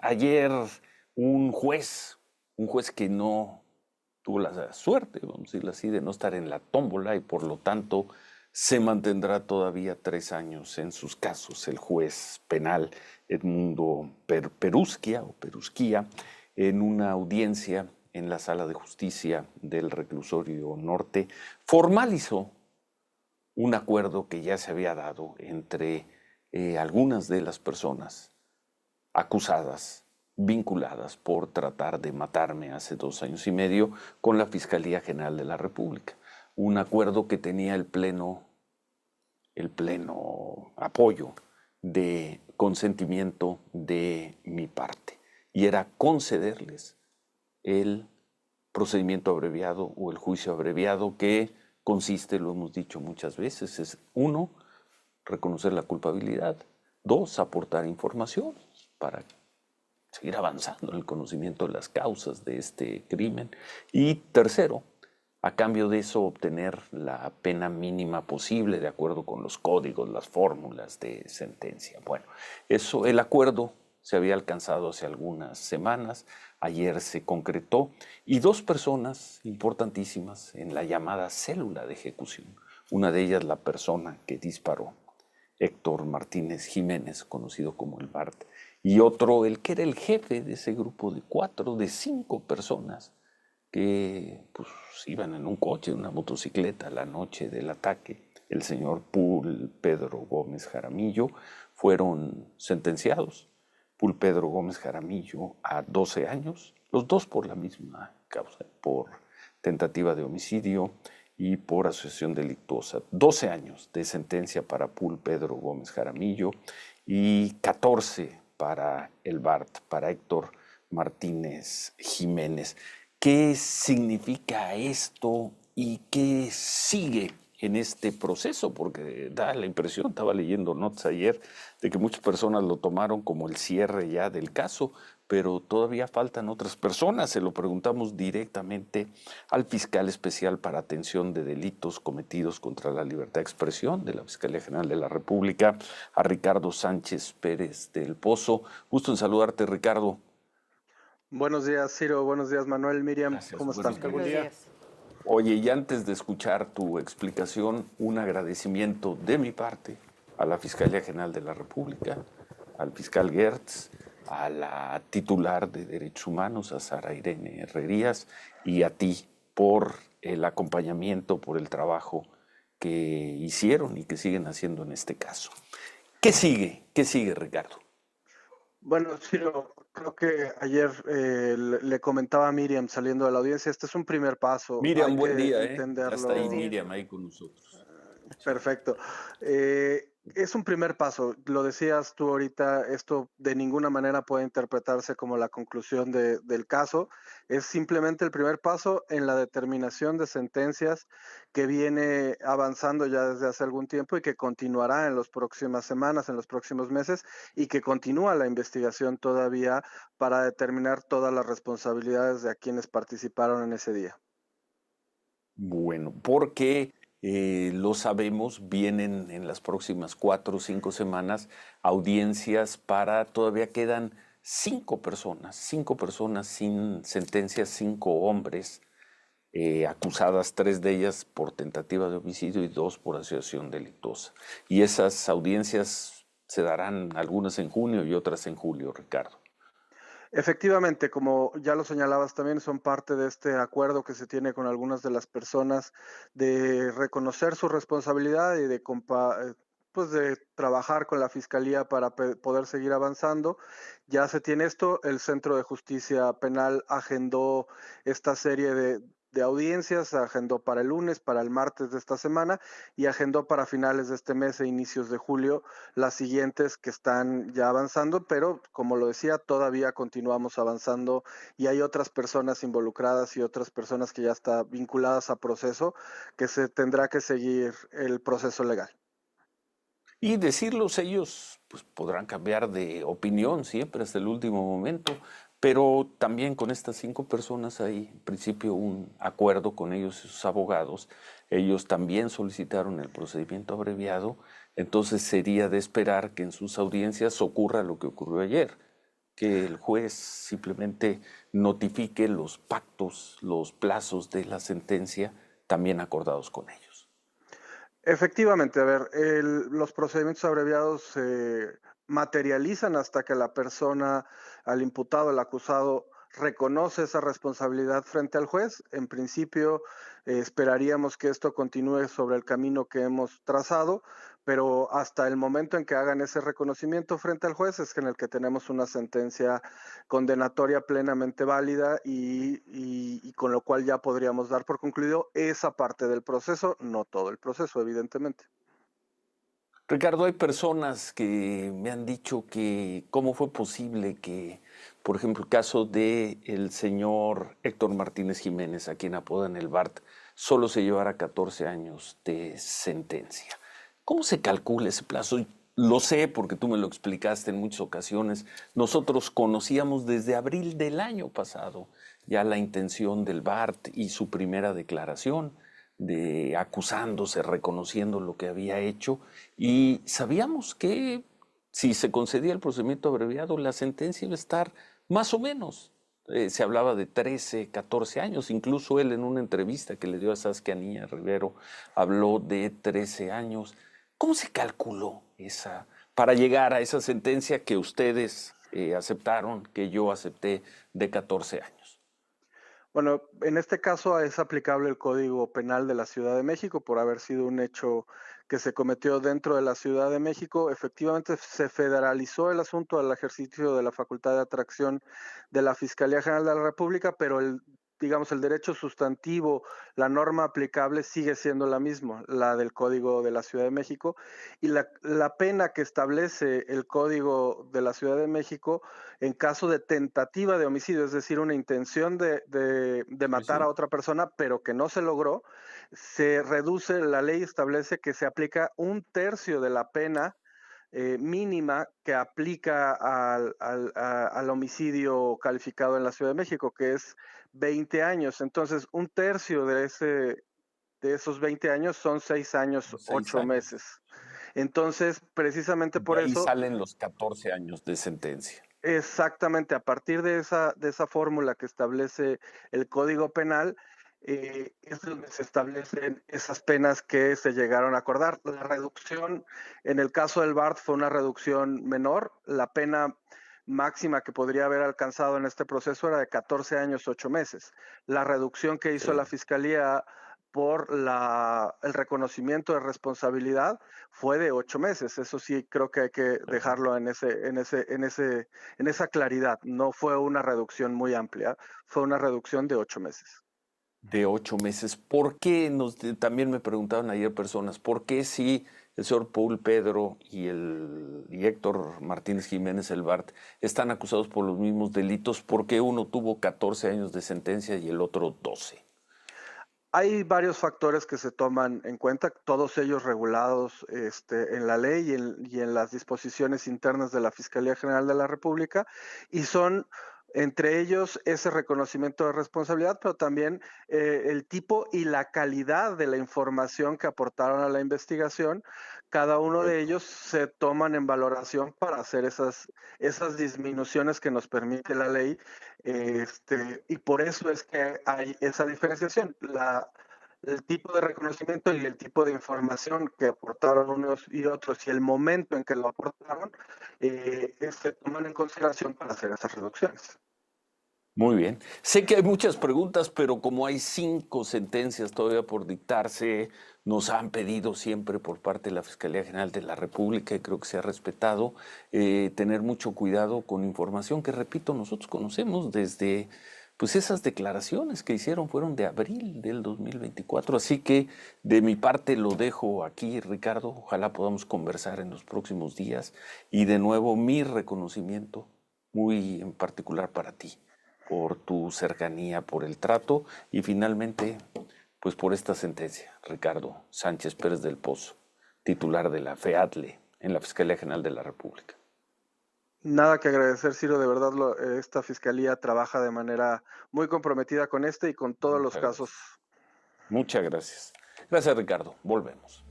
Ayer un juez que no tuvo la suerte, vamos a decirlo así, de no estar en la tómbola y por lo tanto se mantendrá todavía 3 años en sus casos. El juez penal Edmundo Perusquia o Perusquía, en una audiencia en la Sala de Justicia del Reclusorio Norte, formalizó un acuerdo que ya se había dado entre algunas de las personas acusadas, vinculadas por tratar de matarme hace 2 años y medio con la Fiscalía General de la República. Un acuerdo que tenía el pleno apoyo de consentimiento de mi parte y era concederles el procedimiento abreviado o el juicio abreviado que consiste, lo hemos dicho muchas veces, es uno, reconocer la culpabilidad, dos, aportar información para seguir avanzando en el conocimiento de las causas de este crimen y tercero, a cambio de eso obtener la pena mínima posible de acuerdo con los códigos, las fórmulas de sentencia. Bueno, eso, el acuerdo se había alcanzado hace algunas semanas, ayer se concretó y dos personas importantísimas en la llamada célula de ejecución, una de ellas la persona que disparó, Héctor Martínez Jiménez, conocido como el Bart, y otro, el que era el jefe de ese grupo de 5 personas que pues, iban en un coche, en una motocicleta la noche del ataque, el señor Pul Pedro Gómez Jaramillo, fueron sentenciados. Pul Pedro Gómez Jaramillo a 12 años, los dos por la misma causa, por tentativa de homicidio y por asociación delictuosa. 12 años de sentencia para Pul Pedro Gómez Jaramillo y 14 para el Bart, para Héctor Martínez Jiménez. ¿Qué significa esto y qué sigue en este proceso? Porque da la impresión, estaba leyendo notas ayer, de que muchas personas lo tomaron como el cierre ya del caso, pero todavía faltan otras personas. Se lo preguntamos directamente al fiscal especial para atención de delitos cometidos contra la libertad de expresión de la Fiscalía General de la República, a Ricardo Sánchez Pérez del Pozo. Gusto en saludarte, Ricardo. Buenos días, Ciro. Buenos días, Manuel. Miriam, Gracias. ¿cómo están? Buenos días. Oye, y antes de escuchar tu explicación, un agradecimiento de mi parte a la Fiscalía General de la República, al fiscal Gertz, a la titular de Derechos Humanos, a Sara Irene Herrerías, y a ti por el acompañamiento, por el trabajo que hicieron y que siguen haciendo en este caso. ¿Qué sigue? ¿Qué sigue, Ricardo? Bueno, Ciro, creo que ayer le comentaba a Miriam saliendo de la audiencia, este es un primer paso, Miriam, hay buen que día, ¿eh? Ya está ahí entenderlo. Miriam ahí con nosotros. Perfecto. Es un primer paso. Lo decías tú ahorita, esto de ninguna manera puede interpretarse como la conclusión del caso. Es simplemente el primer paso en la determinación de sentencias que viene avanzando ya desde hace algún tiempo y que continuará en las próximas semanas, en los próximos meses, y que continúa la investigación todavía para determinar todas las responsabilidades de a quienes participaron en ese día. Bueno, porque lo sabemos, vienen en las próximas 4 o 5 semanas audiencias para, todavía quedan 5 personas sin sentencias, 5 hombres acusadas, 3 de ellas por tentativa de homicidio y 2 por asociación delictuosa. Y esas audiencias se darán algunas en junio y otras en julio, Ricardo. Efectivamente, como ya lo señalabas también, son parte de este acuerdo que se tiene con algunas de las personas de reconocer su responsabilidad y de, pues de trabajar con la fiscalía para poder seguir avanzando. Ya se tiene esto, el Centro de Justicia Penal agendó esta serie de audiencias, agendó para el lunes, para el martes de esta semana y agendó para finales de este mes e inicios de julio las siguientes que están ya avanzando, pero como lo decía, todavía continuamos avanzando y hay otras personas involucradas y otras personas que ya están vinculadas a proceso que se tendrá que seguir el proceso legal. Y decirlos, ellos pues, podrán cambiar de opinión siempre hasta el último momento, pero también con estas 5 personas hay en principio un acuerdo con ellos y sus abogados. Ellos también solicitaron el procedimiento abreviado, entonces sería de esperar que en sus audiencias ocurra lo que ocurrió ayer. que el juez simplemente notifique los pactos, los plazos de la sentencia también acordados con ellos. Efectivamente, a ver, los procedimientos abreviados se materializan hasta que la persona, al imputado, el acusado, reconoce esa responsabilidad frente al juez. En principio, esperaríamos que esto continúe sobre el camino que hemos trazado, pero hasta el momento en que hagan ese reconocimiento frente al juez es en el que tenemos una sentencia condenatoria plenamente válida y con lo cual ya podríamos dar por concluido esa parte del proceso, no todo el proceso, evidentemente. Ricardo, hay personas que me han dicho que cómo fue posible que, por ejemplo, el caso de el señor Héctor Martínez Jiménez, a quien apodan el BART, solo se llevara 14 años de sentencia. ¿Cómo se calcula ese plazo? Lo sé porque tú me lo explicaste en muchas ocasiones. Nosotros conocíamos desde abril del año pasado ya la intención del BART y su primera declaración de acusándose, reconociendo lo que había hecho, y sabíamos que si se concedía el procedimiento abreviado, la sentencia iba a estar más o menos. Se hablaba de 13, 14 años, incluso él en una entrevista que le dio a Saskia Niña Rivero habló de 13 años. ¿Cómo se calculó esa, para llegar a esa sentencia que ustedes aceptaron, que yo acepté, de 14 años? Bueno, en este caso es aplicable el Código Penal de la Ciudad de México por haber sido un hecho que se cometió dentro de la Ciudad de México. Efectivamente, se federalizó el asunto al ejercicio de la facultad de atracción de la Fiscalía General de la República, pero digamos, el derecho sustantivo, la norma aplicable sigue siendo la misma, la del Código de la Ciudad de México, y la pena que establece el Código de la Ciudad de México en caso de tentativa de homicidio, es decir, una intención de Sí, matar a sí. otra persona, pero que no se logró, se reduce, la ley establece que se aplica un tercio de la pena mínima que aplica al homicidio calificado en la Ciudad de México, que es 20 años. Entonces, un tercio de esos 20 años son 6 años, 6 8 años. meses. Entonces, precisamente De por ahí eso, salen los 14 años de sentencia. exactamente, a partir de esa fórmula que establece el Código Penal, es donde se establecen esas penas que se llegaron a acordar. La reducción, en el caso del BART, fue una reducción menor. La pena máxima que podría haber alcanzado en este proceso era de 14 años, 8 meses. La reducción que hizo Sí. la Fiscalía por el reconocimiento de responsabilidad fue de 8 meses. Eso sí creo que hay que dejarlo en esa claridad. No fue una reducción muy amplia, fue una reducción de 8 meses. De 8 meses. ¿Por qué? También me preguntaban ayer personas, ¿por qué si el señor Paul Pedro y Héctor Martínez Jiménez el Bart están acusados por los mismos delitos? ¿Por qué uno tuvo 14 años de sentencia y el otro 12? Hay varios factores que se toman en cuenta, todos ellos regulados en la ley y en las disposiciones internas de la Fiscalía General de la República, y son entre ellos ese reconocimiento de responsabilidad, pero también el tipo y la calidad de la información que aportaron a la investigación. Cada uno de Correcto. ellos se toman en valoración para hacer esas disminuciones que nos permite la ley, y por eso es que hay esa diferenciación. El tipo de reconocimiento y el tipo de información que aportaron unos y otros y el momento en que lo aportaron se toman en consideración para hacer esas reducciones. Muy bien. Sé que hay muchas preguntas, pero como hay 5 sentencias todavía por dictarse, nos han pedido siempre por parte de la Fiscalía General de la República, y creo que se ha respetado, tener mucho cuidado con información que, repito, nosotros conocemos desde, pues esas declaraciones que hicieron fueron de abril del 2024. Así que de mi parte lo dejo aquí, Ricardo. Ojalá podamos conversar en los próximos días. Y de nuevo, mi reconocimiento, muy en particular para ti, por tu cercanía, por el trato y finalmente, pues por esta sentencia. Ricardo Sánchez Pérez del Pozo, titular de la FEATLE en la Fiscalía General de la República. Nada que agradecer, Ciro, de verdad esta fiscalía trabaja de manera muy comprometida con y con todos los Muchas casos. gracias. Muchas gracias. Gracias, Ricardo. Volvemos.